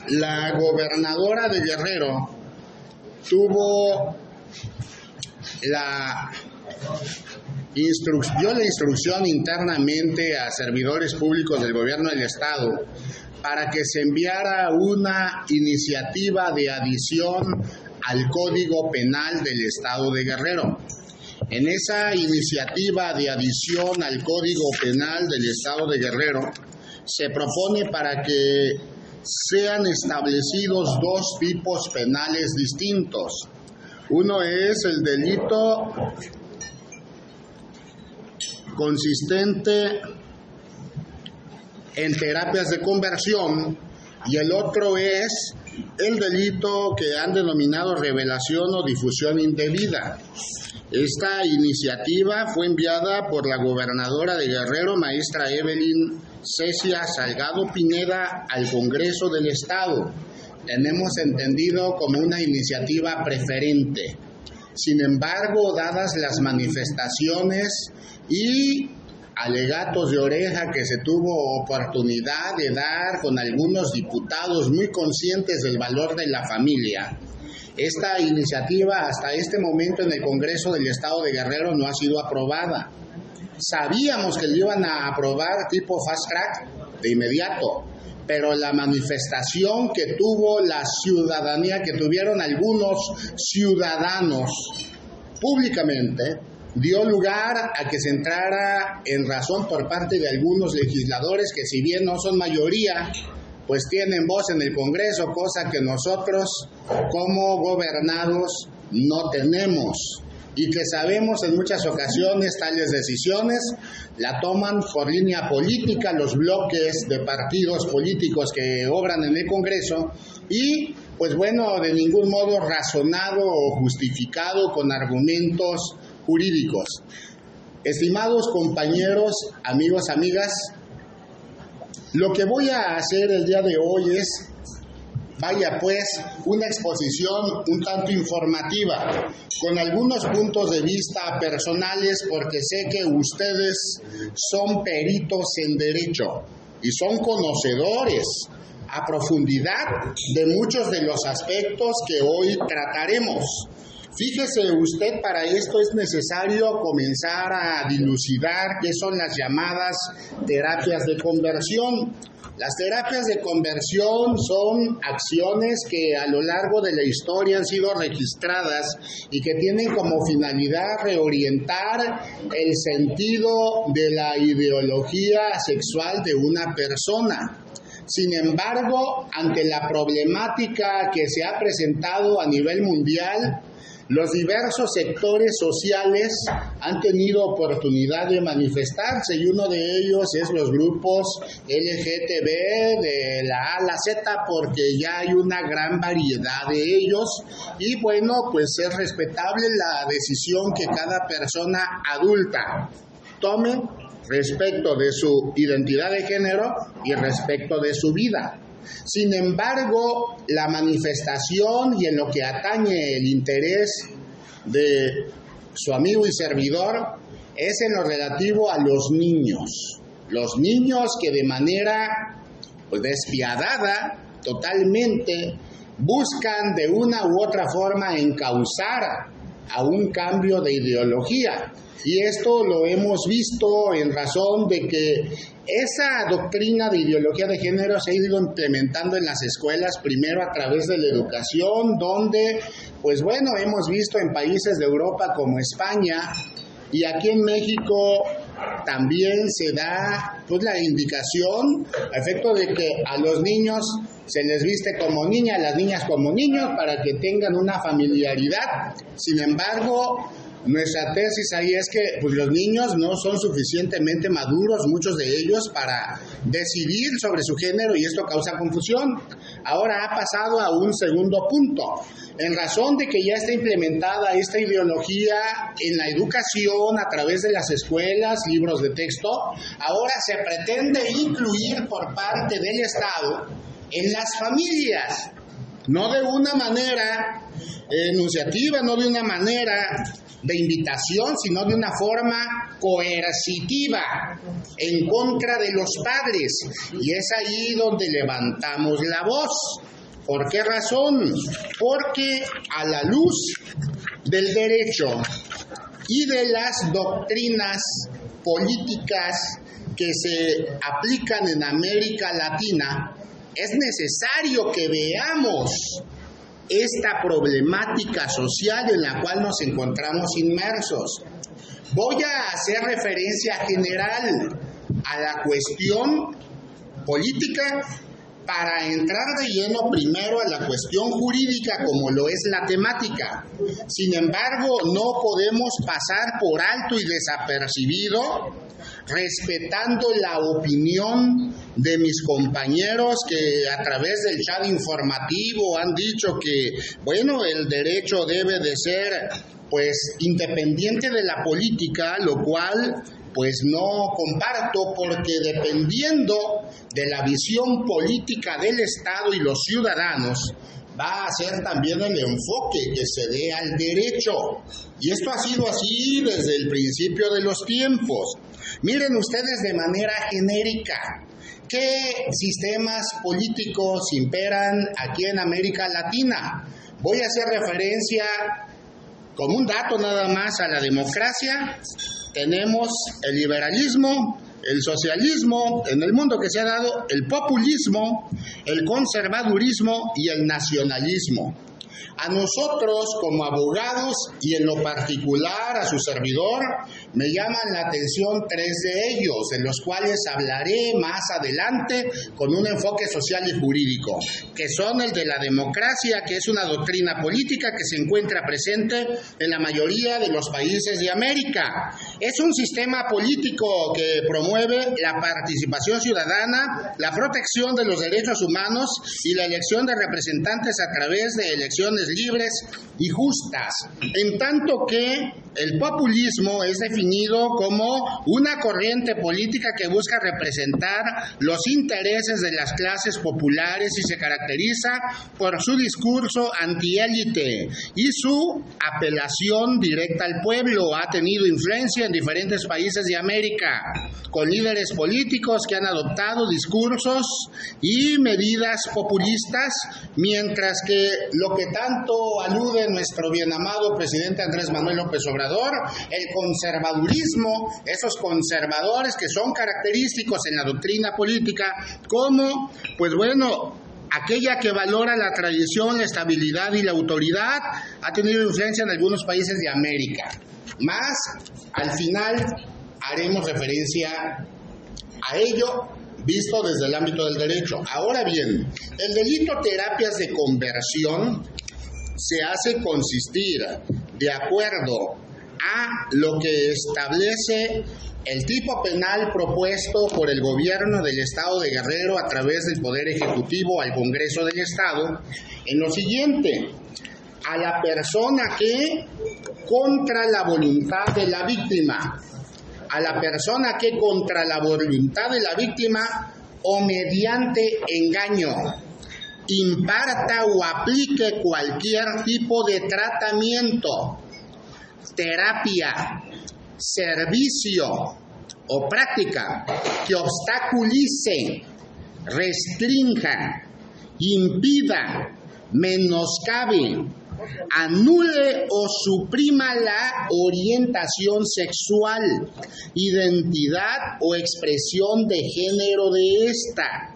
La gobernadora de Guerrero tuvo dio la instrucción internamente a servidores públicos del gobierno del estado para que se enviara una iniciativa de adición al Código Penal del estado de Guerrero. En esa iniciativa de adición al Código Penal del estado de Guerrero se propone para que sean establecidos dos tipos penales distintos. Uno es el delito consistente en terapias de conversión y el otro es el delito que han denominado revelación o difusión indebida. Esta iniciativa fue enviada por la gobernadora de Guerrero, maestra Evelyn Cecia Salgado Pineda, al Congreso del Estado. Tenemos entendido como una iniciativa preferente. Sin embargo, dadas las manifestaciones y alegatos de oreja que se tuvo oportunidad de dar con algunos diputados muy conscientes del valor de la familia, esta iniciativa hasta este momento en el Congreso del Estado de Guerrero no ha sido aprobada. Sabíamos que lo iban a aprobar tipo fast track de inmediato, pero la manifestación que tuvo la ciudadanía, que tuvieron algunos ciudadanos públicamente, dio lugar a que se entrara en razón por parte de algunos legisladores que, si bien no son mayoría, pues tienen voz en el Congreso, cosa que nosotros como gobernados no tenemos y que sabemos en muchas ocasiones tales decisiones la toman por línea política los bloques de partidos políticos que obran en el Congreso y pues bueno, de ningún modo razonado o justificado con argumentos jurídicos. Estimados compañeros, amigos, amigas, lo que voy a hacer el día de hoy es, una exposición un tanto informativa, con algunos puntos de vista personales, porque sé que ustedes son peritos en derecho y son conocedores a profundidad de muchos de los aspectos que hoy trataremos. Fíjese usted, para esto es necesario comenzar a dilucidar qué son las llamadas terapias de conversión. Las terapias de conversión son acciones que a lo largo de la historia han sido registradas y que tienen como finalidad reorientar el sentido de la ideología sexual de una persona. Sin embargo, ante la problemática que se ha presentado a nivel mundial, los diversos sectores sociales han tenido oportunidad de manifestarse y uno de ellos es los grupos LGTB de la A a la Z, porque ya hay una gran variedad de ellos y bueno, pues es respetable la decisión que cada persona adulta tome respecto de su identidad de género y respecto de su vida. Sin embargo, la manifestación y en lo que atañe el interés de su amigo y servidor es en lo relativo a los niños que de manera despiadada totalmente buscan de una u otra forma encauzar a un cambio de ideología. Y esto lo hemos visto en razón de que esa doctrina de ideología de género se ha ido implementando en las escuelas, primero a través de la educación, donde, pues bueno, hemos visto en países de Europa como España y aquí en México también se da la indicación a efecto de que a los niños se les viste como niña, a las niñas como niños, para que tengan una familiaridad. Sin embargo, nuestra tesis ahí es que los niños no son suficientemente maduros, muchos de ellos, para decidir sobre su género y esto causa confusión. Ahora ha pasado a un segundo punto. En razón de que ya está implementada esta ideología en la educación a través de las escuelas, libros de texto, ahora se pretende incluir por parte del Estado en las familias. no de una manera enunciativa, no de una manera de invitación, sino de una forma coercitiva en contra de los padres. Y es ahí donde levantamos la voz. ¿Por qué razón? Porque a la luz del derecho y de las doctrinas políticas que se aplican en América Latina, es necesario que veamos esta problemática social en la cual nos encontramos inmersos. Voy a hacer referencia general a la cuestión política para entrar de lleno primero a la cuestión jurídica como lo es la temática. Sin embargo, no podemos pasar por alto y desapercibido, respetando la opinión de mis compañeros que a través del chat informativo han dicho que, bueno, el derecho debe de ser, pues, independiente de la política, lo cual pues no comparto, porque dependiendo de la visión política del Estado y los ciudadanos, va a ser también el enfoque que se dé al derecho. Y esto ha sido así desde el principio de los tiempos. Miren ustedes de manera genérica, ¿qué sistemas políticos imperan aquí en América Latina? Voy a hacer referencia, como un dato nada más, a la democracia. Tenemos el liberalismo, el socialismo, en el mundo que se ha dado el populismo, el conservadurismo y el nacionalismo. A nosotros como abogados y en lo particular a su servidor me llaman la atención 3 de ellos, de los cuales hablaré más adelante con un enfoque social y jurídico, que son el de la democracia, que es una doctrina política que se encuentra presente en la mayoría de los países de América. Es un sistema político que promueve la participación ciudadana, la protección de los derechos humanos y la elección de representantes a través de elecciones libres y justas, en tanto que el populismo es definido como una corriente política que busca representar los intereses de las clases populares y se caracteriza por su discurso antiélite y su apelación directa al pueblo. Ha tenido influencia en diferentes países de América, con líderes políticos que han adoptado discursos y medidas populistas, mientras que lo que tanto alude nuestro bien amado presidente Andrés Manuel López Obrador, el conservadurismo, esos conservadores que son característicos en la doctrina política, como, pues bueno, aquella que valora la tradición, la estabilidad y la autoridad, ha tenido influencia en algunos países de América. Más, al final, haremos referencia a ello, visto desde el ámbito del derecho. Ahora bien, el delito terapias de conversión se hace consistir de acuerdo a lo que establece el tipo penal propuesto por el gobierno del Estado de Guerrero a través del Poder Ejecutivo al Congreso del Estado, en lo siguiente: a la persona que, contra la voluntad de la víctima, a la persona que contra la voluntad de la víctima o mediante engaño imparta o aplique cualquier tipo de tratamiento, terapia, servicio o práctica que obstaculice, restrinja, impida, menoscabe, anule o suprima la orientación sexual, identidad o expresión de género de ésta,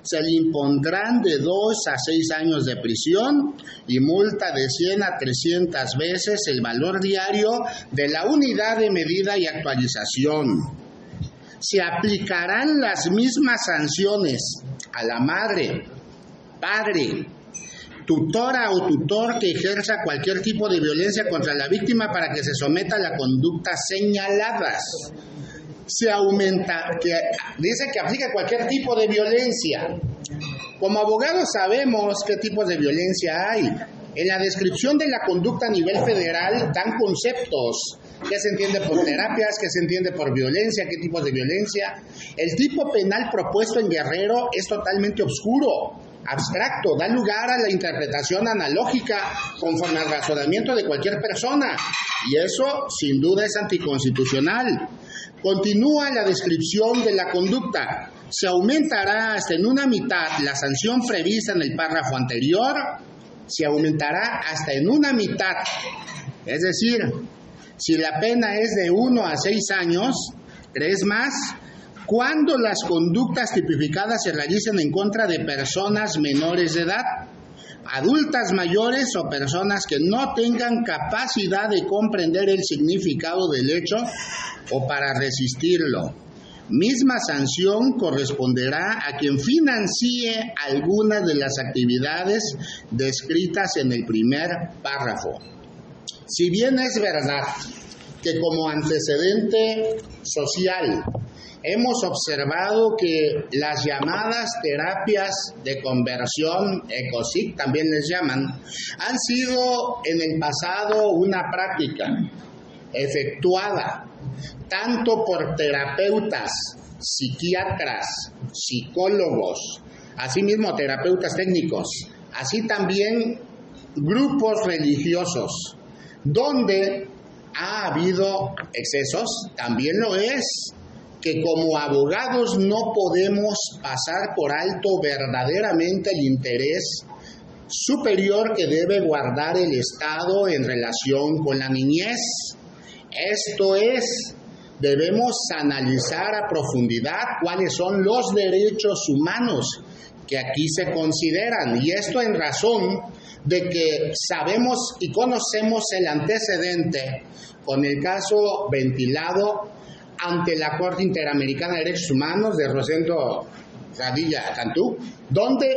se le impondrán de 2 a 6 años de prisión y multa de 100 a 300 veces el valor diario de la unidad de medida y actualización. Se aplicarán las mismas sanciones a la madre, padre, tutora o tutor que ejerza cualquier tipo de violencia contra la víctima para que se someta a la conducta señaladas. Se aumenta, dice que aplica cualquier tipo de violencia. Como abogados sabemos qué tipos de violencia hay. En la descripción de la conducta a nivel federal dan conceptos. ¿Qué se entiende por terapias? ¿Qué se entiende por violencia? ¿Qué tipos de violencia? El tipo penal propuesto en Guerrero es totalmente oscuro. abstracto, da lugar a la interpretación analógica conforme al razonamiento de cualquier persona, y eso sin duda es anticonstitucional. Continúa la descripción de la conducta. Se aumentará hasta en una mitad la sanción prevista en el párrafo anterior, se aumentará hasta en una mitad. Es decir, si la pena es de 1 a 6 años, 3 más, cuando las conductas tipificadas se realicen en contra de personas menores de edad, adultas mayores o personas que no tengan capacidad de comprender el significado del hecho o para resistirlo. Misma sanción corresponderá a quien financie alguna de las actividades descritas en el primer párrafo. Si bien es verdad que como antecedente social hemos observado que las llamadas terapias de conversión, ECOSIC también les llaman, han sido en el pasado una práctica efectuada tanto por terapeutas, psiquiatras, psicólogos, asimismo terapeutas técnicos, así también grupos religiosos, donde ha habido excesos, también lo es, que como abogados no podemos pasar por alto verdaderamente el interés superior que debe guardar el Estado en relación con la niñez. Esto es, debemos analizar a profundidad cuáles son los derechos humanos que aquí se consideran, y esto en razón de que sabemos y conocemos el antecedente con el caso ventilado ante la Corte Interamericana de Derechos Humanos de Rosendo Radilla Cantú, donde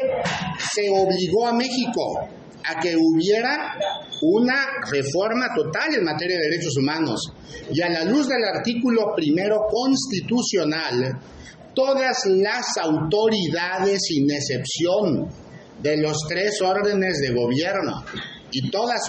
se obligó a México a que hubiera una reforma total en materia de derechos humanos, y a la luz del artículo 1 constitucional, todas las autoridades sin excepción de los 3 órdenes de gobierno, y todas,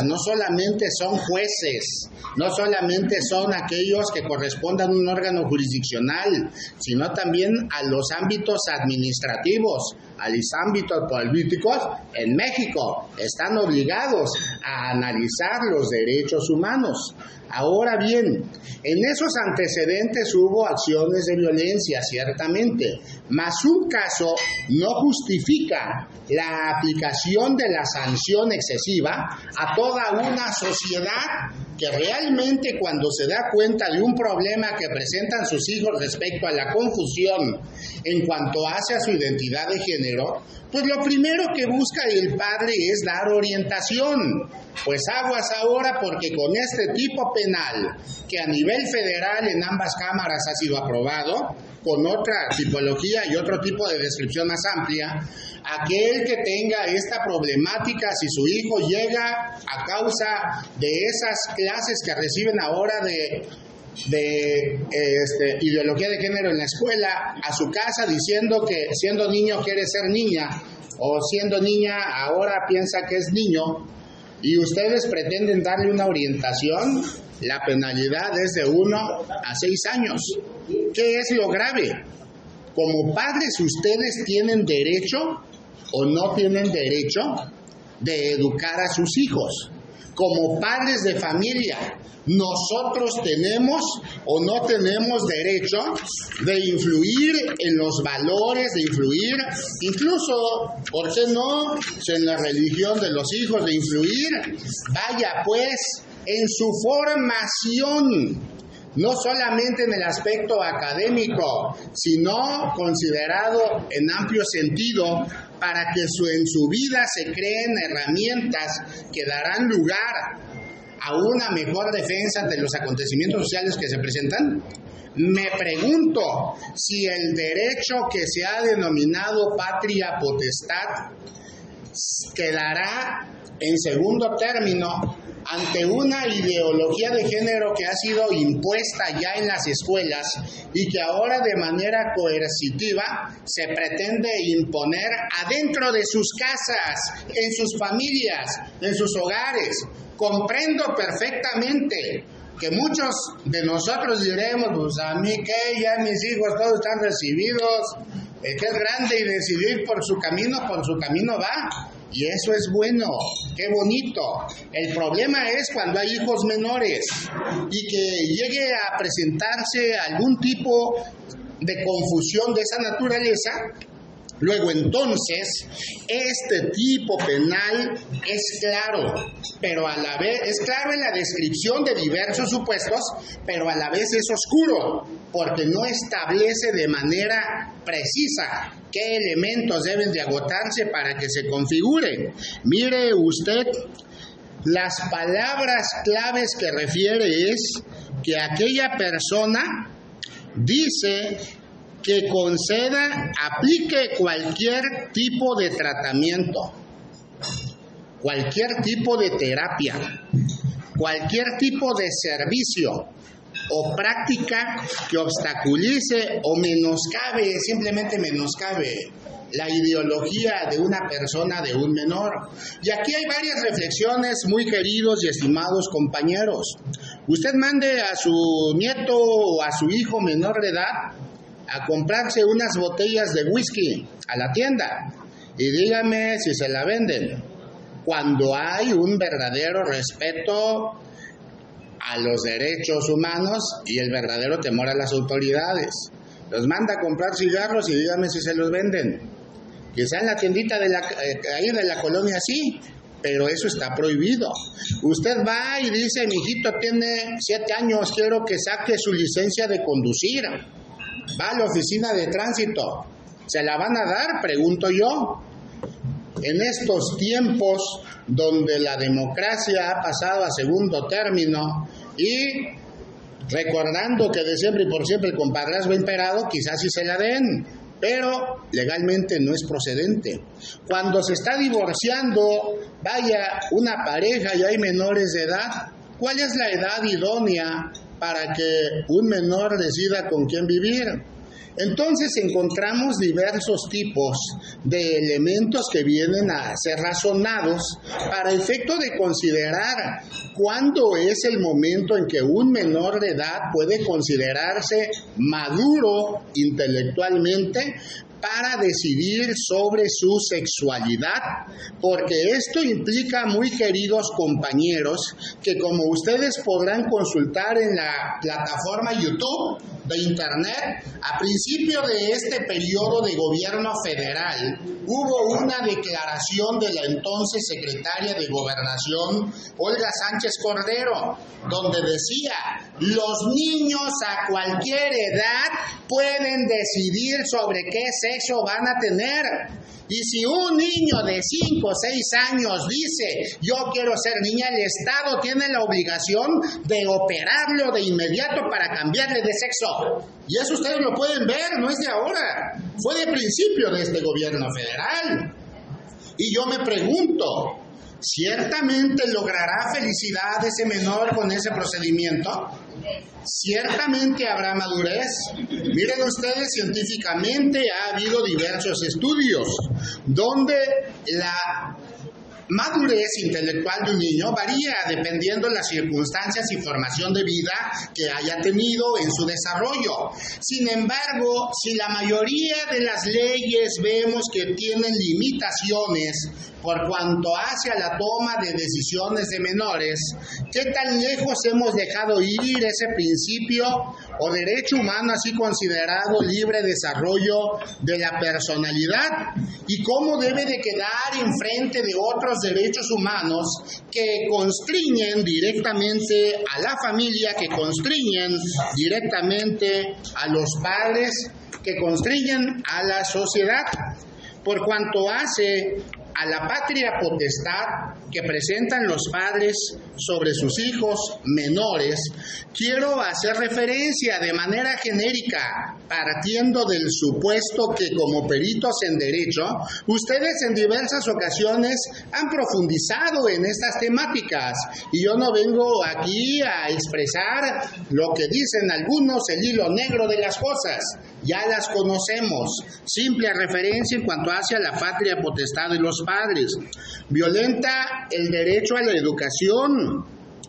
no solamente son jueces, no solamente son aquellos que correspondan a un órgano jurisdiccional, sino también a los ámbitos administrativos, a los ámbitos políticos en México, están obligados a analizar los derechos humanos. Ahora bien, en esos antecedentes hubo acciones de violencia, ciertamente, mas un caso no justifica la aplicación de la sanción excesiva a toda una sociedad que realmente, cuando se da cuenta de un problema que presentan sus hijos respecto a la confusión en cuanto hace a su identidad de género, pues lo primero que busca el padre es dar orientación. Pues aguas ahora, porque con este tipo penal, que a nivel federal en ambas cámaras ha sido aprobado, con otra tipología y otro tipo de descripción más amplia, aquel que tenga esta problemática, si su hijo llega a causa de esas clases que reciben ahora de ideología de género en la escuela, a su casa diciendo que siendo niño quiere ser niña, o siendo niña ahora piensa que es niño, y ustedes pretenden darle una orientación, la penalidad es de 1 a 6 años. ¿Qué es lo grave? Como padres, ustedes tienen derecho o no tienen derecho de educar a sus hijos. Como padres de familia, nosotros tenemos o no tenemos derecho de influir en los valores, de influir, incluso, ¿por qué no?, en la religión de los hijos, de influir, vaya pues, en su formación, no solamente en el aspecto académico, sino considerado en amplio sentido, para que en su vida se creen herramientas que darán lugar a una mejor defensa ante los acontecimientos sociales que se presentan. Me pregunto si el derecho que se ha denominado patria potestad quedará en segundo término ante una ideología de género que ha sido impuesta ya en las escuelas y que ahora de manera coercitiva se pretende imponer adentro de sus casas, en sus familias, en sus hogares. Comprendo perfectamente que muchos de nosotros diremos, pues a mí que ya mis hijos todos están recibidos, El que es grande y decidió ir por su camino va. Y eso es bueno, qué bonito. El problema es cuando hay hijos menores y que llegue a presentarse algún tipo de confusión de esa naturaleza. Luego entonces, este tipo penal es claro, pero a la vez es claro en la descripción de diversos supuestos, pero a la vez es oscuro, porque no establece de manera precisa qué elementos deben de agotarse para que se configuren. Mire usted, las palabras claves que refiere es que aquella persona dice que conceda, aplique cualquier tipo de tratamiento, cualquier tipo de terapia, cualquier tipo de servicio o práctica que obstaculice o menoscabe, simplemente menoscabe la ideología de una persona, de un menor. Y aquí hay varias reflexiones, muy queridos y estimados compañeros. Usted mande a su nieto o a su hijo menor de edad a comprarse unas botellas de whisky a la tienda y dígame si se la venden, cuando hay un verdadero respeto a los derechos humanos y el verdadero temor a las autoridades. Los manda a comprar cigarros y dígame si se los venden. Quizá en la tiendita ahí de la colonia sí, pero eso está prohibido. Usted va y dice, mi hijito tiene 7 años, quiero que saque su licencia de conducir. Va a la oficina de tránsito. ¿Se la van a dar? Pregunto yo. En estos tiempos donde la democracia ha pasado a segundo término y recordando que de siempre y por siempre el compadrazgo ha imperado, quizás sí se la den, pero legalmente no es procedente. Cuando se está divorciando, vaya, una pareja y hay menores de edad, ¿cuál es la edad idónea para que un menor decida con quién vivir? Entonces encontramos diversos tipos de elementos que vienen a ser razonados para efecto de considerar cuándo es el momento en que un menor de edad puede considerarse maduro intelectualmente para decidir sobre su sexualidad, porque esto implica, muy queridos compañeros, que como ustedes podrán consultar en la plataforma YouTube de Internet, a principio de este periodo de gobierno federal, hubo una declaración de la entonces secretaria de Gobernación, Olga Sánchez Cordero, donde decía, los niños a cualquier edad pueden decidir sobre qué sexo van a tener. Y si un niño de 5 o 6 años dice, yo quiero ser niña, el Estado tiene la obligación de operarlo de inmediato para cambiarle de sexo. Y eso ustedes lo pueden ver, no es de ahora, fue de principio de este gobierno federal. Y yo me pregunto, ¿ciertamente logrará felicidad ese menor con ese procedimiento? ¿Ciertamente habrá madurez? Miren ustedes, científicamente ha habido diversos estudios donde la madurez intelectual de un niño varía dependiendo de las circunstancias y formación de vida que haya tenido en su desarrollo. Sin embargo, si la mayoría de las leyes vemos que tienen limitaciones por cuanto hace a la toma de decisiones de menores, ¿qué tan lejos hemos dejado ir ese principio o derecho humano así considerado libre desarrollo de la personalidad? ¿Y cómo debe de quedar enfrente de otros derechos humanos que constriñen directamente a la familia, que constriñen directamente a los padres, que constriñen a la sociedad? Por cuanto hace a la patria potestad que presentan los padres sobre sus hijos menores, quiero hacer referencia de manera genérica, partiendo del supuesto que como peritos en derecho, ustedes en diversas ocasiones han profundizado en estas temáticas, y yo no vengo aquí a expresar lo que dicen algunos, el hilo negro de las cosas, ya las conocemos, simple referencia en cuanto hace a la patria potestad de los padres. Violenta el derecho a la educación,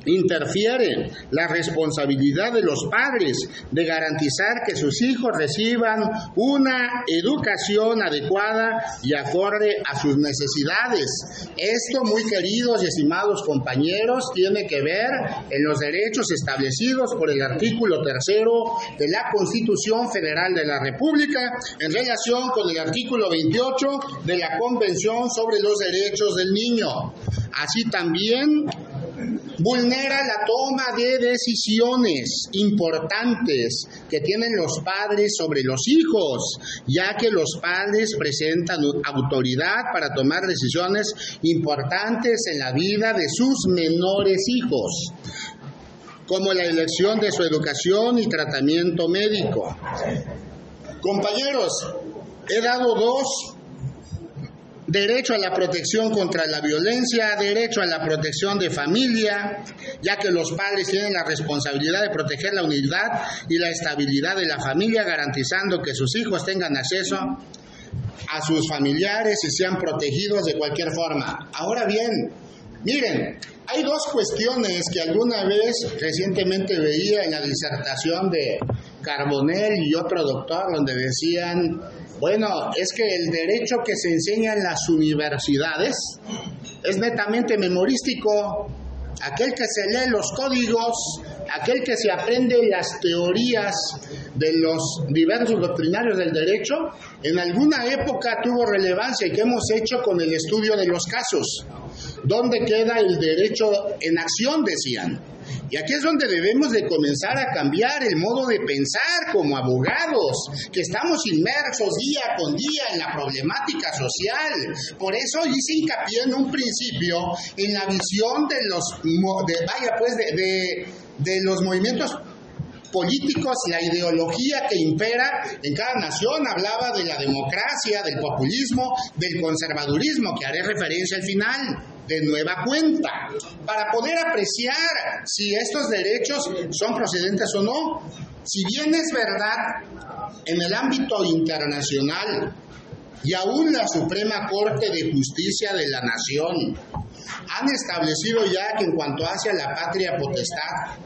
interfiere la responsabilidad de los padres de garantizar que sus hijos reciban una educación adecuada y acorde a sus necesidades. Esto, muy queridos y estimados compañeros, tiene que ver en los derechos establecidos por el artículo 3 de la Constitución Federal de la República en relación con el artículo 28 de la Convención sobre los Derechos del Niño. Así también vulnera la toma de decisiones importantes que tienen los padres sobre los hijos, ya que los padres presentan autoridad para tomar decisiones importantes en la vida de sus menores hijos, como la elección de su educación y tratamiento médico. Compañeros, he dado dos: derecho a la protección contra la violencia, derecho a la protección de familia, ya que los padres tienen la responsabilidad de proteger la unidad y la estabilidad de la familia, garantizando que sus hijos tengan acceso a sus familiares y sean protegidos de cualquier forma. Ahora bien, miren, hay dos cuestiones que alguna vez recientemente veía en la disertación de Carbonell y otro doctor, donde decían: bueno, es que el derecho que se enseña en las universidades es netamente memorístico. Aquel que se lee los códigos, aquel que se aprende las teorías de los diversos doctrinarios del derecho, en alguna época tuvo relevancia. ¿Y qué hemos hecho con el estudio de los casos? ¿Dónde queda el derecho en acción?, decían. Y aquí es donde debemos de comenzar a cambiar el modo de pensar como abogados, que estamos inmersos día con día en la problemática social. Por eso hice hincapié en un principio en la visión de los movimientos políticos, la ideología que impera en cada nación. Hablaba de la democracia, del populismo, del conservadurismo, que haré referencia al final, de nueva cuenta, para poder apreciar si estos derechos son procedentes o no. Si bien es verdad, en el ámbito internacional y aún la Suprema Corte de Justicia de la Nación han establecido ya que en cuanto hacia la patria potestad,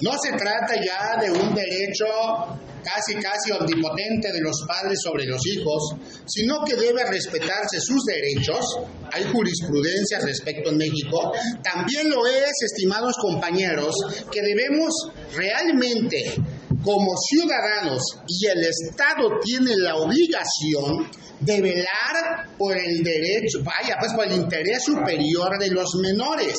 no se trata ya de un derecho casi omnipotente de los padres sobre los hijos, sino que debe respetarse sus derechos. Hay jurisprudencia al respecto en México. También lo es, estimados compañeros, que debemos realmente, como ciudadanos, y el Estado tiene la obligación de velar por el derecho, por el interés superior de los menores.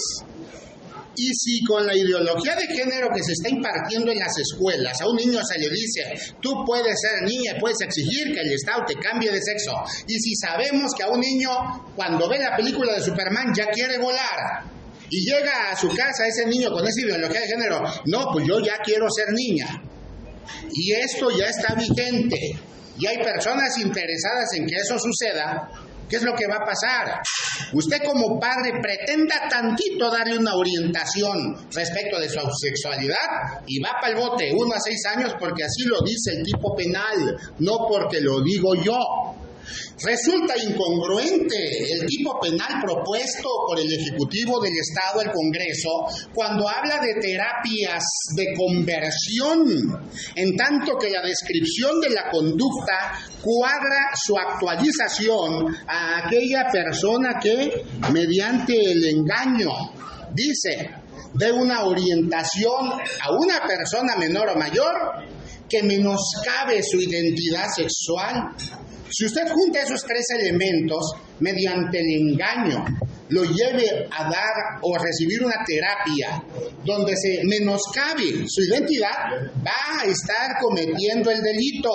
Y si con la ideología de género que se está impartiendo en las escuelas a un niño se le dice: tú puedes ser niña, puedes exigir que el Estado te cambie de sexo, y si sabemos que a un niño cuando ve la película de Superman ya quiere volar, y llega a su casa ese niño con esa ideología de género: no, pues yo ya quiero ser niña, y esto ya está vigente, y hay personas interesadas en que eso suceda, ¿qué es lo que va a pasar? Usted como padre pretenda tantito darle una orientación respecto de su sexualidad y va para el bote, 1 a 6 años, porque así lo dice el tipo penal, no porque lo digo yo. Resulta incongruente el tipo penal propuesto por el Ejecutivo del Estado al Congreso cuando habla de terapias de conversión, en tanto que la descripción de la conducta cuadra su actualización a aquella persona que, mediante el engaño, dice, de una orientación a una persona menor o mayor que menoscabe su identidad sexual. Si usted junta esos 3 elementos, mediante el engaño, lo lleve a dar o recibir una terapia donde se menoscabe su identidad, va a estar cometiendo el delito.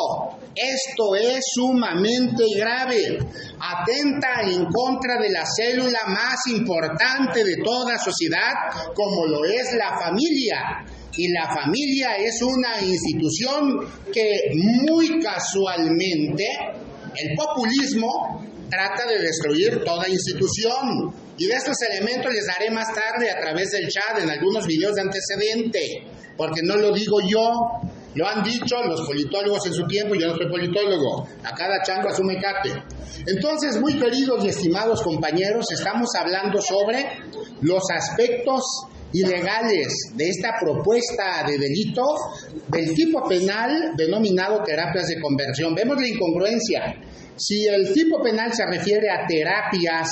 Esto es sumamente grave. Atenta en contra de la célula más importante de toda sociedad, como lo es la familia. Y la familia es una institución que muy casualmente el populismo trata de destruir toda institución. Y de estos elementos les daré más tarde a través del chat en algunos videos de antecedente, porque no lo digo yo, lo han dicho los politólogos en su tiempo. Yo no soy politólogo, a cada chango a su mecate. Entonces, muy queridos y estimados compañeros, estamos hablando sobre los aspectos ilegales de esta propuesta de delito del tipo penal denominado terapias de conversión. Vemos la incongruencia. Si el tipo penal se refiere a terapias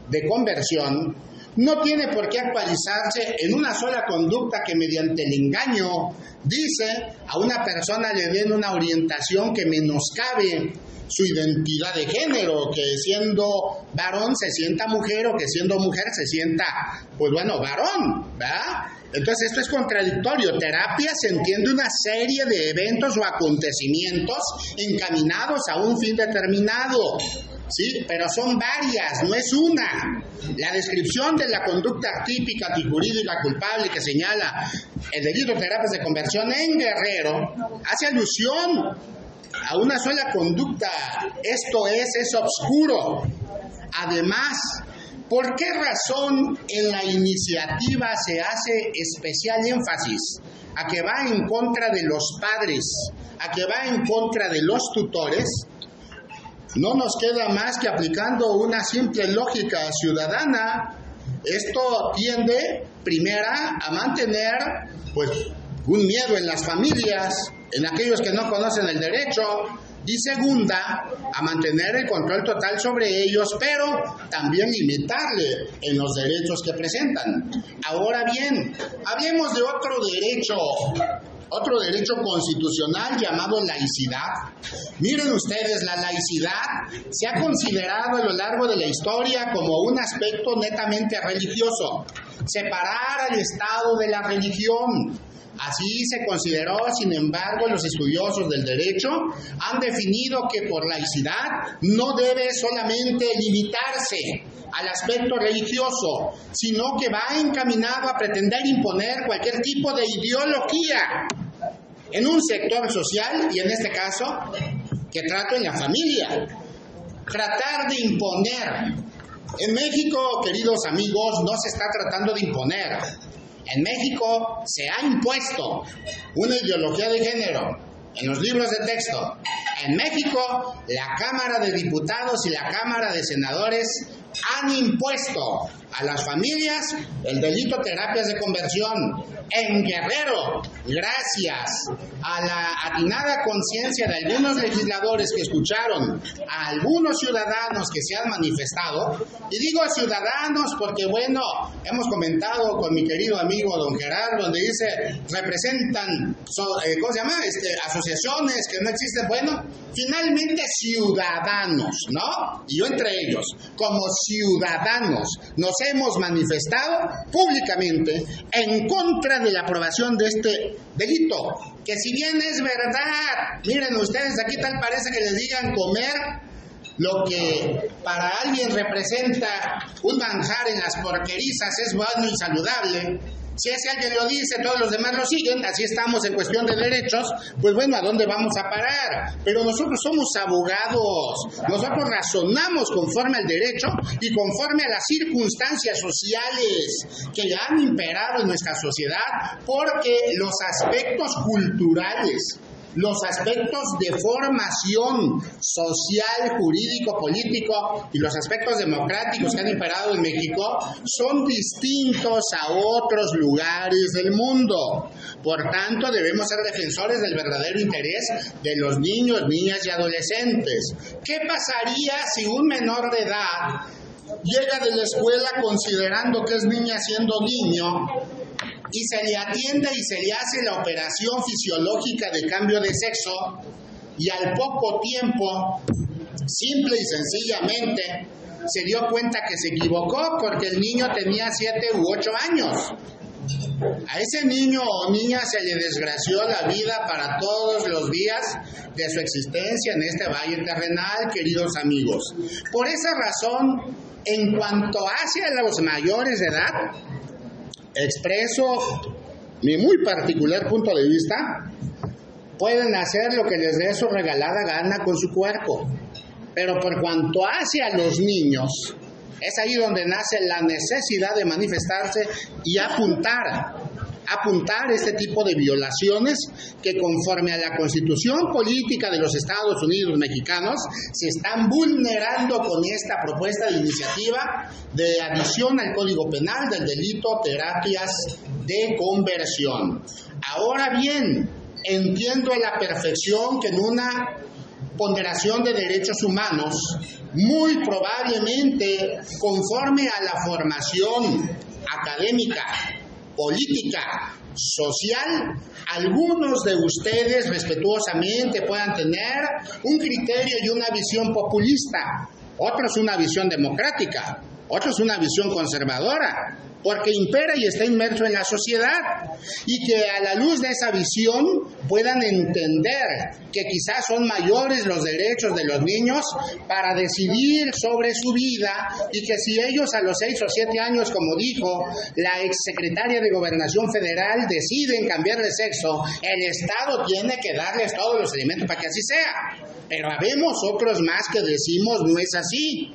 de conversión, no tiene por qué actualizarse en una sola conducta que mediante el engaño dice a una persona le den una orientación que menoscabe su identidad de género, que siendo varón se sienta mujer o que siendo mujer se sienta, varón, ¿verdad? Entonces esto es contradictorio. Terapia se entiende una serie de eventos o acontecimientos encaminados a un fin determinado, ¿sí? Pero son varias, no es una. La descripción de la conducta típica y jurídica culpable que señala el delito de terapias de conversión en Guerrero hace alusión a una sola conducta. Esto es obscuro. Además, ¿por qué razón en la iniciativa se hace especial énfasis a que va en contra de los padres, a que va en contra de los tutores? No nos queda más que aplicando una simple lógica ciudadana. Esto tiende, primera, a mantener un miedo en las familias, en aquellos que no conocen el derecho, y segunda, a mantener el control total sobre ellos, pero también limitarle en los derechos que presentan. Ahora bien, hablemos de otro derecho constitucional llamado laicidad. Miren ustedes, la laicidad se ha considerado a lo largo de la historia como un aspecto netamente religioso, separar al Estado de la religión. Así se consideró. Sin embargo, los estudiosos del derecho han definido que por laicidad no debe solamente limitarse al aspecto religioso, sino que va encaminado a pretender imponer cualquier tipo de ideología en un sector social, y en este caso, que trato en la familia. Tratar de imponer. En México, queridos amigos, no se está tratando de imponer. En México se ha impuesto una ideología de género en los libros de texto. En México, la Cámara de Diputados y la Cámara de Senadores han impuesto a las familias el delito de terapias de conversión. En Guerrero, gracias a la atinada conciencia de algunos legisladores que escucharon a algunos ciudadanos que se han manifestado, y digo ciudadanos porque, hemos comentado con mi querido amigo don Gerardo, donde dice, representan, asociaciones que no existen. Finalmente ciudadanos, ¿no? Y yo entre ellos, como ciudadanos, nos hemos manifestado públicamente en contra de la aprobación de este delito, que si bien es verdad, miren ustedes, aquí tal parece que les digan comer lo que para alguien representa un manjar en las porquerizas es bueno y saludable. Si ese alguien lo dice, todos los demás lo siguen, así estamos en cuestión de derechos, ¿a dónde vamos a parar? Pero nosotros somos abogados, nosotros razonamos conforme al derecho y conforme a las circunstancias sociales que han imperado en nuestra sociedad, porque los aspectos culturales, los aspectos de formación social, jurídico, político y los aspectos democráticos que han imperado en México son distintos a otros lugares del mundo. Por tanto, debemos ser defensores del verdadero interés de los niños, niñas y adolescentes. ¿Qué pasaría si un menor de edad llega de la escuela considerando que es niña siendo niño y se le atiende y se le hace la operación fisiológica de cambio de sexo, y al poco tiempo, simple y sencillamente, se dio cuenta que se equivocó porque el niño tenía 7 u 8 años? A ese niño o niña se le desgració la vida para todos los días de su existencia en este valle terrenal, queridos amigos. Por esa razón, en cuanto hacia los mayores de edad, expreso mi muy particular punto de vista. Pueden hacer lo que les dé su regalada gana con su cuerpo, pero por cuanto hacia los niños, es ahí donde nace la necesidad de manifestarse y apuntar apuntar este tipo de violaciones que conforme a la Constitución Política de los Estados Unidos Mexicanos se están vulnerando con esta propuesta de iniciativa de adición al Código Penal del delito terapias de conversión. Ahora bien, entiendo a la perfección que en una ponderación de derechos humanos, muy probablemente conforme a la formación académica, política, social, algunos de ustedes respetuosamente puedan tener un criterio y una visión populista, otros una visión democrática, otros una visión conservadora, porque impera y está inmerso en la sociedad, y que a la luz de esa visión puedan entender que quizás son mayores los derechos de los niños para decidir sobre su vida, y que si ellos a los 6 o 7 años, como dijo la exsecretaria de Gobernación Federal, deciden cambiar de sexo, el Estado tiene que darles todos los elementos para que así sea. Pero habemos otros más que decimos no es así.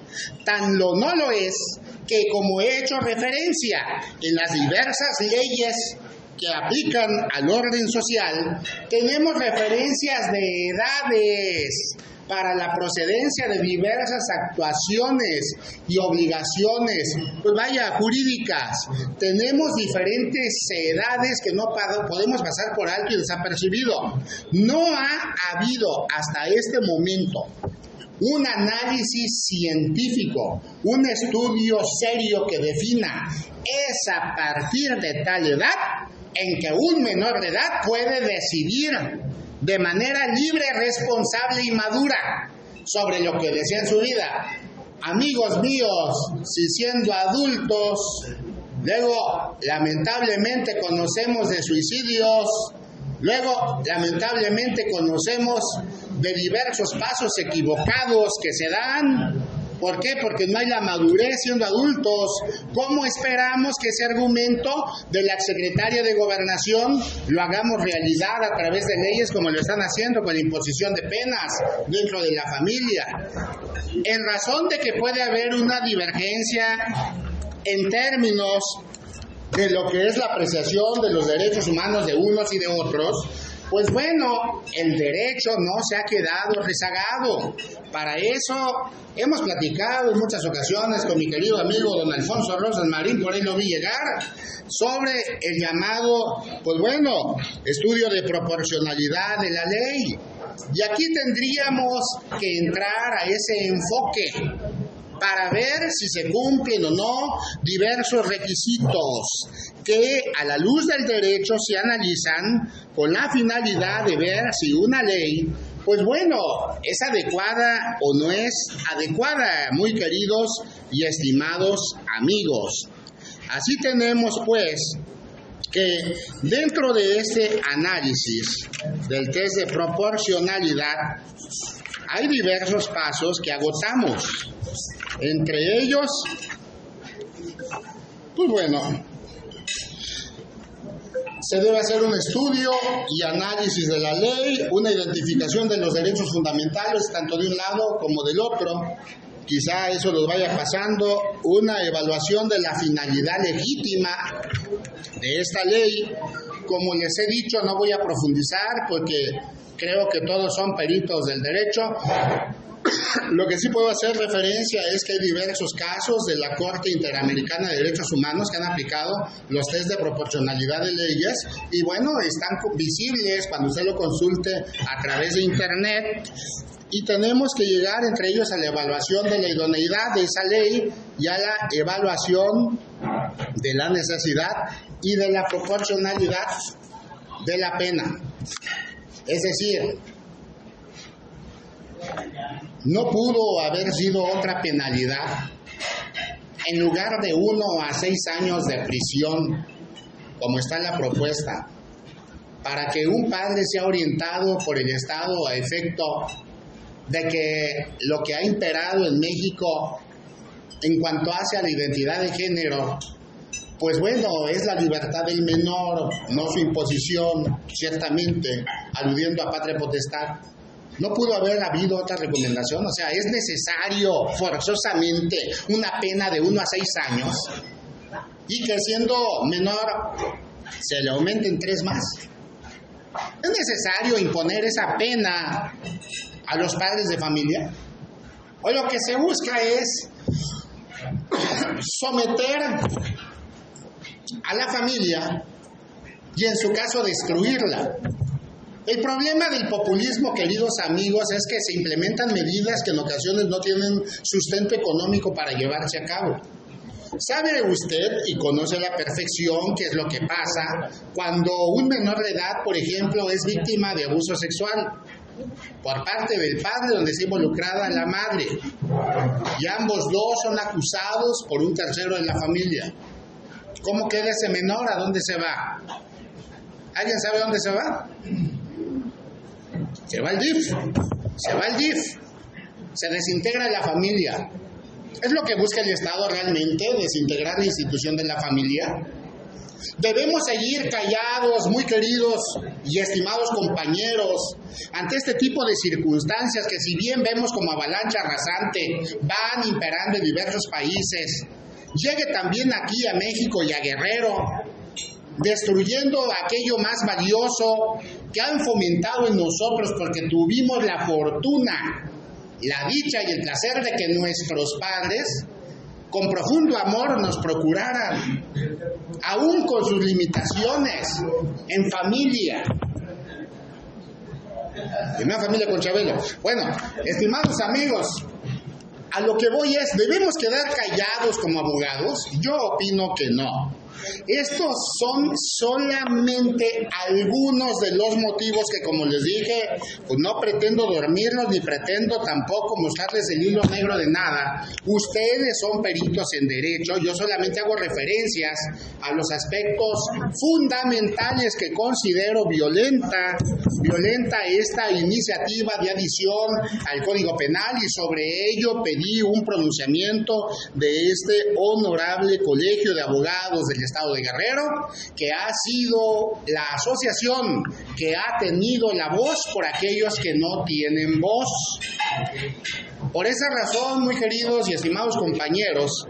No lo es que, como he hecho referencia, en las diversas leyes que aplican al orden social, tenemos referencias de edades para la procedencia de diversas actuaciones y obligaciones, jurídicas. Tenemos diferentes edades que no podemos pasar por alto y desapercibido. No ha habido hasta este momento un análisis científico, un estudio serio que defina es a partir de tal edad en que un menor de edad puede decidir de manera libre, responsable y madura sobre lo que desea en su vida. Amigos míos, si siendo adultos, luego lamentablemente conocemos de suicidios, luego lamentablemente conocemos de diversos pasos equivocados que se dan. ¿Por qué? Porque no hay la madurez siendo adultos. ¿Cómo esperamos que ese argumento de la exsecretaria de Gobernación lo hagamos realidad a través de leyes como lo están haciendo con la imposición de penas dentro de la familia? En razón de que puede haber una divergencia en términos de lo que es la apreciación de los derechos humanos de unos y de otros, pues bueno, el derecho no se ha quedado rezagado. Para eso hemos platicado en muchas ocasiones con mi querido amigo don Alfonso Rosas Marín, por ahí lo vi llegar, sobre el llamado, estudio de proporcionalidad de la ley. Y aquí tendríamos que entrar a ese enfoque para ver si se cumplen o no diversos requisitos que a la luz del derecho se analizan con la finalidad de ver si una ley, es adecuada o no es adecuada, muy queridos y estimados amigos. Así tenemos, que dentro de este análisis del test de proporcionalidad hay diversos pasos que agotamos. Entre ellos, se debe hacer un estudio y análisis de la ley, una identificación de los derechos fundamentales, tanto de un lado como del otro. Quizá eso los vaya pasando, una evaluación de la finalidad legítima de esta ley. Como les he dicho, no voy a profundizar porque creo que todos son peritos del derecho. Lo que sí puedo hacer referencia es que hay diversos casos de la Corte Interamericana de Derechos Humanos que han aplicado los test de proporcionalidad de leyes y están visibles cuando usted lo consulte a través de internet, y tenemos que llegar entre ellos a la evaluación de la idoneidad de esa ley y a la evaluación de la necesidad y de la proporcionalidad de la pena. Es decir, no pudo haber sido otra penalidad en lugar de 1 a 6 años de prisión, como está en la propuesta, para que un padre sea orientado por el Estado a efecto de que lo que ha imperado en México en cuanto hace a la identidad de género, es la libertad del menor, no su imposición, ciertamente, aludiendo a patria potestad. No pudo haber habido otra recomendación, es necesario forzosamente una pena de 1 a 6 años y que siendo menor se le aumenten 3 más. ¿Es necesario imponer esa pena a los padres de familia? O lo que se busca es someter a la familia y en su caso destruirla. El problema del populismo, queridos amigos, es que se implementan medidas que en ocasiones no tienen sustento económico para llevarse a cabo. ¿Sabe usted y conoce a la perfección qué es lo que pasa cuando un menor de edad, por ejemplo, es víctima de abuso sexual por parte del padre, donde está involucrada la madre, y ambos dos son acusados por un tercero de la familia? ¿Cómo queda ese menor? ¿A dónde se va? ¿Alguien sabe dónde se va? Se va al DIF, se desintegra la familia. ¿Es lo que busca el Estado realmente, desintegrar la institución de la familia? Debemos seguir callados, muy queridos y estimados compañeros, ante este tipo de circunstancias que, si bien vemos como avalancha arrasante, van imperando en diversos países, llegue también aquí a México y a Guerrero, destruyendo aquello más valioso que han fomentado en nosotros, porque tuvimos la fortuna, la dicha y el placer de que nuestros padres, con profundo amor, nos procuraran, aún con sus limitaciones, en familia. En una familia con Chabelo. Bueno, estimados amigos, a lo que voy es, ¿debemos quedar callados como abogados? Yo opino que no. Estos son solamente algunos de los motivos que, como les dije, pues no pretendo dormirlos ni pretendo tampoco mostrarles el hilo negro de nada. Ustedes son peritos en derecho, yo solamente hago referencias a los aspectos fundamentales que considero violenta esta iniciativa de adición al Código Penal, y sobre ello pedí un pronunciamiento de este honorable Colegio de Abogados del Estado de Guerrero, que ha sido la asociación que ha tenido la voz por aquellos que no tienen voz. Por esa razón, muy queridos y estimados compañeros,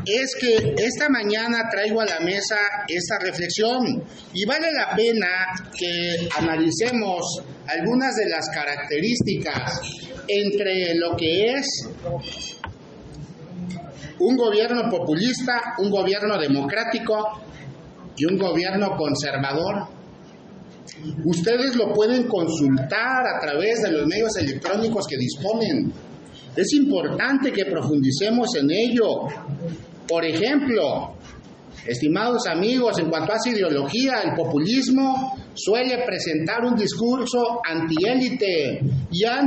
es que esta mañana traigo a la mesa esta reflexión, y vale la pena que analicemos algunas de las características entre lo que es un gobierno populista, un gobierno democrático y un gobierno conservador. Ustedes lo pueden consultar a través de los medios electrónicos que disponen. Es importante que profundicemos en ello. Por ejemplo, estimados amigos, en cuanto a su ideología, el populismo suele presentar un discurso antiélite y ahí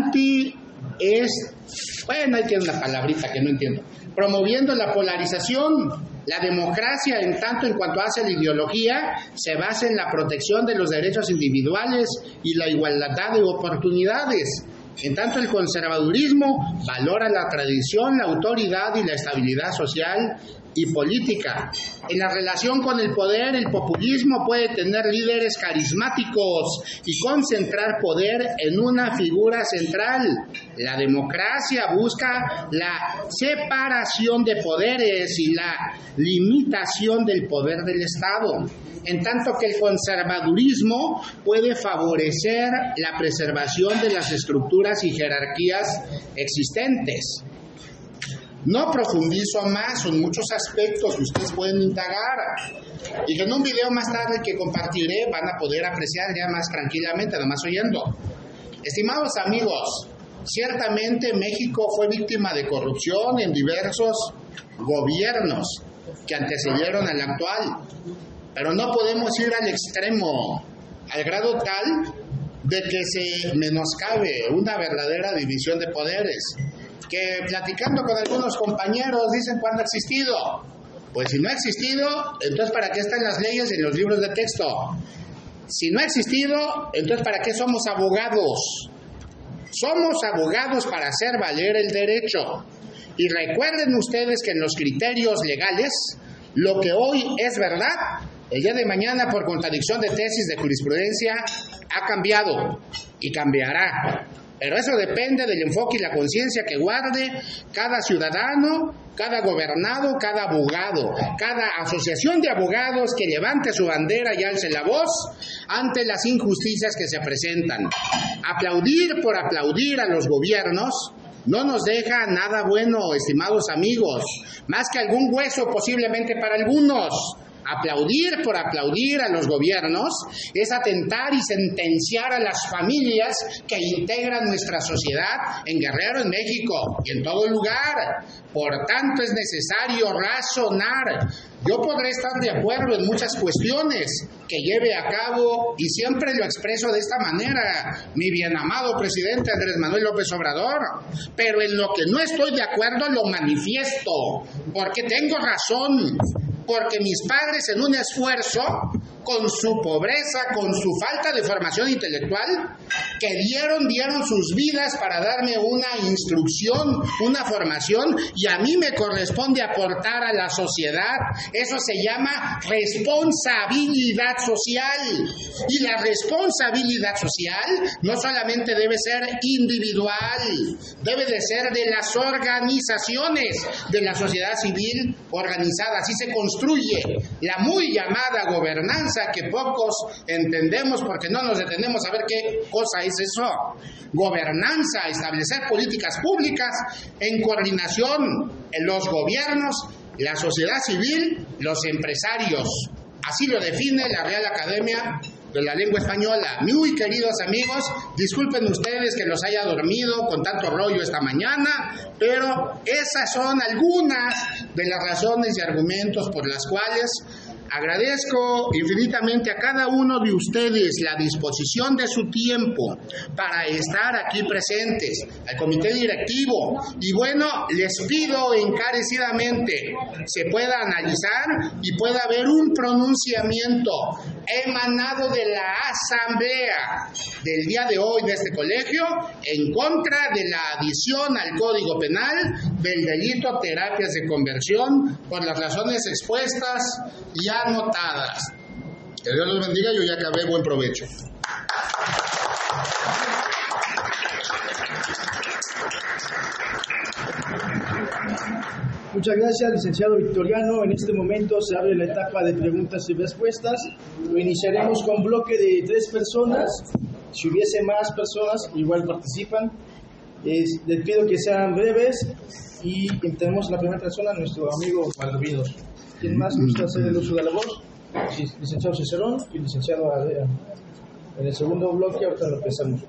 tiene una palabrita que no entiendo, promoviendo la polarización. La democracia, en tanto en cuanto hace la ideología, se basa en la protección de los derechos individuales y la igualdad de oportunidades. En tanto, el conservadurismo valora la tradición, la autoridad y la estabilidad social y política. En la relación con el poder, el populismo puede tener líderes carismáticos y concentrar poder en una figura central. La democracia busca la separación de poderes y la limitación del poder del Estado, en tanto que el conservadurismo puede favorecer la preservación de las estructuras y jerarquías existentes. No profundizo más, son muchos aspectos que ustedes pueden indagar y que en un video más tarde que compartiré van a poder apreciar ya más tranquilamente, nomás oyendo. Estimados amigos, ciertamente México fue víctima de corrupción en diversos gobiernos que antecedieron al actual, pero no podemos ir al extremo, al grado tal de que se menoscabe una verdadera división de poderes, que platicando con algunos compañeros dicen cuándo ha existido. Pues si no ha existido, entonces ¿para qué están las leyes en los libros de texto? Si no ha existido, entonces ¿para qué somos abogados? Somos abogados para hacer valer el derecho. Y recuerden ustedes que en los criterios legales, lo que hoy es verdad, el día de mañana, por contradicción de tesis de jurisprudencia, ha cambiado y cambiará. Pero eso depende del enfoque y la conciencia que guarde cada ciudadano cada gobernado, cada abogado, cada asociación de abogados que levante su bandera y alce la voz ante las injusticias que se presentan. Aplaudir por aplaudir a los gobiernos no nos deja nada bueno, estimados amigos, más que algún hueso posiblemente para algunos. Aplaudir por aplaudir a los gobiernos es atentar y sentenciar a las familias que integran nuestra sociedad en Guerrero, en México y en todo lugar. Por tanto, es necesario razonar. Yo podré estar de acuerdo en muchas cuestiones que lleve a cabo, y siempre lo expreso de esta manera, mi bien amado presidente Andrés Manuel López Obrador, pero en lo que no estoy de acuerdo lo manifiesto, porque tengo razón. Porque mis padres, en un esfuerzo, con su pobreza, con su falta de formación intelectual, que dieron sus vidas para darme una instrucción, una formación, y a mí me corresponde aportar a la sociedad. Eso se llama responsabilidad social. Y la responsabilidad social no solamente debe ser individual, debe de ser de las organizaciones de la sociedad civil organizada. Así se construye la muy llamada gobernanza, que pocos entendemos porque no nos detenemos a ver qué cosa es eso. Gobernanza, establecer políticas públicas en coordinación en los gobiernos, la sociedad civil, los empresarios. Así lo define la Real Academia de la Lengua Española. Muy queridos amigos, disculpen ustedes que los haya dormido con tanto rollo esta mañana, pero esas son algunas de las razones y argumentos por las cuales agradezco infinitamente a cada uno de ustedes la disposición de su tiempo para estar aquí presentes, al comité directivo. Y bueno, les pido encarecidamente se pueda analizar y pueda haber un pronunciamiento emanado de la asamblea del día de hoy de este colegio en contra de la adición al Código Penal del delito terapias de conversión por las razones expuestas y anotadas. Que Dios los bendiga, yo ya acabé, buen provecho. Muchas gracias, licenciado Victoriano. En este momento se abre la etapa de preguntas y respuestas. Lo iniciaremos con bloque de 3 personas. Si hubiese más personas, igual participan. Les pido que sean breves y tenemos la primera persona, nuestro amigo Valdovinos. ¿Quién más gusta hacer el uso de la voz? Licenciado Cicerón y licenciado Adea. En el segundo bloque, ahorita lo empezamos.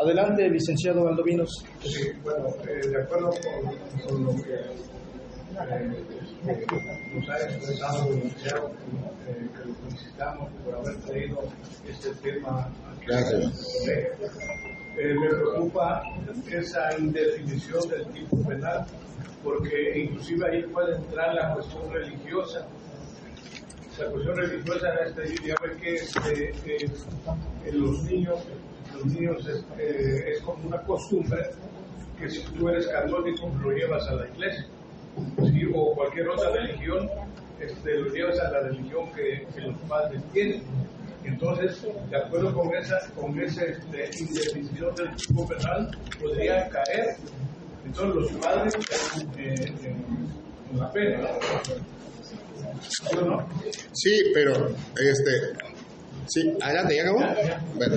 Adelante, licenciado Valdovinos. Sí, bueno, de acuerdo con lo que nos ha expresado el licenciado, que lo felicitamos por haber traído este tema aquí. Gracias. Me preocupa esa indefinición del tipo penal, porque inclusive ahí puede entrar la cuestión religiosa. La cuestión religiosa ya ve que los niños es como una costumbre que si tú eres católico lo llevas a la iglesia, ¿sí? O cualquier otra religión, lo llevas a la religión que los padres tienen. Entonces, de acuerdo con esa indefinición del tipo penal, podría caer entonces los padres en la pena, ¿no? Sí, pero sí, adelante, ¿ya acabó? Bueno,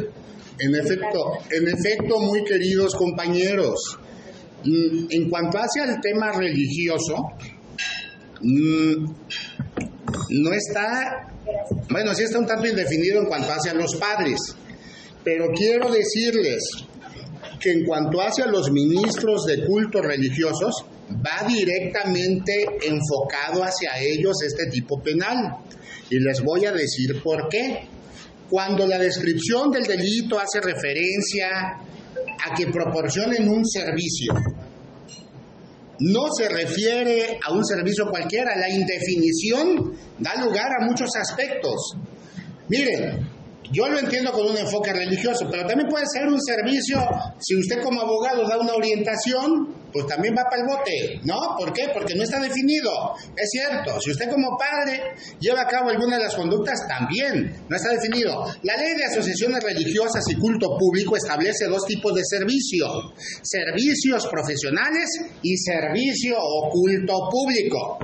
en efecto, muy queridos compañeros, en cuanto hacia el tema religioso, no está, bueno, sí está un tanto indefinido en cuanto hacia los padres, pero quiero decirles que en cuanto hacia los ministros de cultos religiosos, va directamente enfocado hacia ellos este tipo penal. Y les voy a decir por qué. Cuando la descripción del delito hace referencia a que proporcionen un servicio, no se refiere a un servicio cualquiera. La indefinición da lugar a muchos aspectos. Miren, Yo lo entiendo con un enfoque religioso, pero también puede ser un servicio. Si usted como abogado da una orientación, pues también va para el bote, ¿no? ¿Por qué? Porque no está definido. Es cierto, si usted como padre lleva a cabo alguna de las conductas, también no está definido. La ley de asociaciones religiosas y culto público establece dos tipos de servicio: servicios profesionales y servicio o culto público.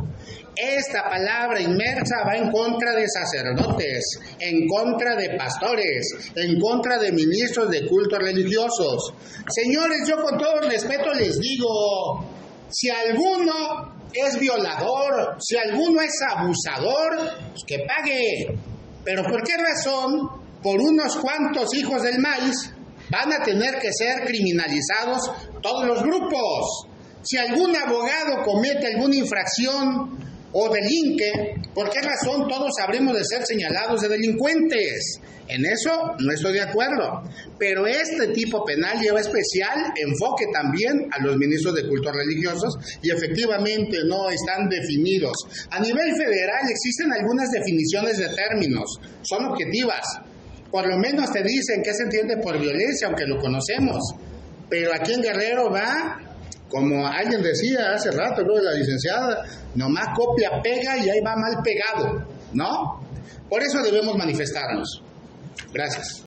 Esta palabra inmersa va en contra de sacerdotes, en contra de pastores, en contra de ministros de cultos religiosos. Señores, yo con todo respeto les digo, si alguno es violador, si alguno es abusador, pues que pague. Pero ¿por qué razón, por unos cuantos hijos del maíz, van a tener que ser criminalizados todos los grupos? Si algún abogado comete alguna infracción o delinque, ¿por qué razón todos habremos de ser señalados de delincuentes? En eso no estoy de acuerdo. Pero este tipo penal lleva especial enfoque también a los ministros de cultos religiosos y efectivamente no están definidos. A nivel federal existen algunas definiciones de términos, son objetivas. Por lo menos te dicen qué se entiende por violencia, aunque lo conocemos. Pero aquí en Guerrero va, como alguien decía hace rato, creo de la licenciada, nomás copia, pega y ahí va mal pegado, ¿no? Por eso debemos manifestarnos. Gracias.